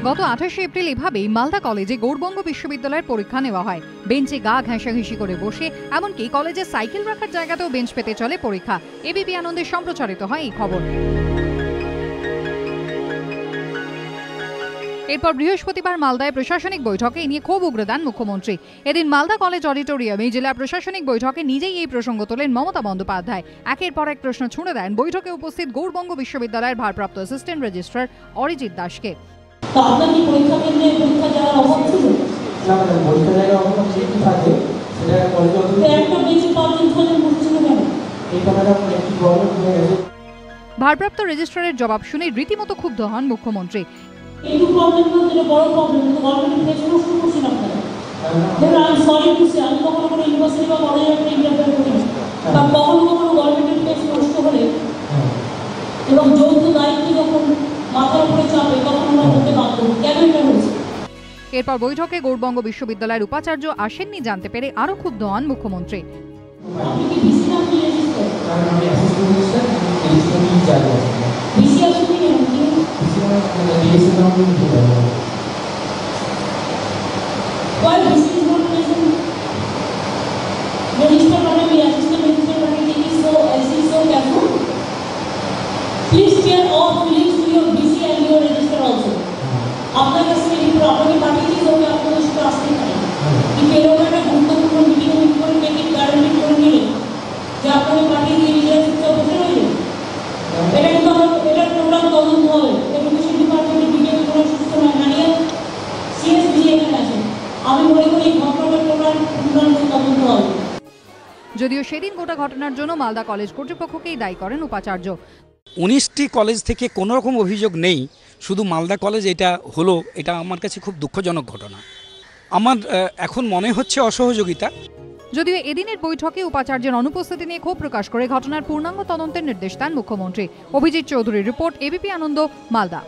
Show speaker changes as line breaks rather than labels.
গত 28 এপ্রিল এভাবেই মালদা কলেজে গৌড়বঙ্গ বিশ্ববিদ্যালয়ের পরীক্ষা নেওয়া হয়। বেঞ্চে গা ঘেঁষাঘেঁষি করে বসে, এমনকি কলেজে সাইকেল রাখার জায়গাতেও বেঞ্চ পেতে চলে পরীক্ষা। এবিপি আনন্দে সম্প্রচারিত হয় এই খবর। এরপর বৃহস্পতিবার মালদায় প্রশাসনিক বৈঠকে নিয়ে ক্ষোভ উগরে দেন মুখ্যমন্ত্রী। এদিন মালদা কলেজ অডিটোরিয়ামে জেলা প্রশাসনিক বৈঠকে নিজেই এই প্রসঙ্গ তোলেন মমতা বন্দ্যোপাধ্যায়। একের পর এক প্রশ্ন ছুঁড়ে দেন বৈঠকে উপস্থিত গৌড়বঙ্গ বিশ্ববিদ্যালয়ের ভারপ্রাপ্ত অ্যাসিস্ট্যান্ট রেজিস্ট্রার অরিজিৎ দাসকে। ভারপ্রাপ্ত রেজিস্ট্রারের জবাব শুনে রীতিমতো ক্ষুব্ধ হন মুখ্যমন্ত্রী। এরপর বৈঠকে গৌড়বঙ্গ বিশ্ববিদ্যালয়ের উপাচার্য আসেননি জানতে পেরে আরো ক্ষুব্ধ হন মুখ্যমন্ত্রী। যদিও সেদিন গোটা ঘটনার জন্য মালদা কলেজ কর্তৃপক্ষকেই দায়ী করেন উপাচার্য।
19টি কলেজ থেকে কোনো রকম অভিযোগ নেই, শুধু মালদা কলেজ এটা হলো, এটা আমার কাছে খুব দুঃখজনক ঘটনা। আমার এখন মনে হচ্ছে অসহযোগিতা।
যদিও এদিনের বৈঠকে উপাচার্যের অনুপস্থিতি নিয়ে ক্ষোভ প্রকাশ করে ঘটনার পূর্ণাঙ্গ তদন্তের নির্দেশ দেন মুখ্যমন্ত্রী। অভিজিৎ চৌধুরীর রিপোর্ট, এবিপি আনন্দ, মালদা।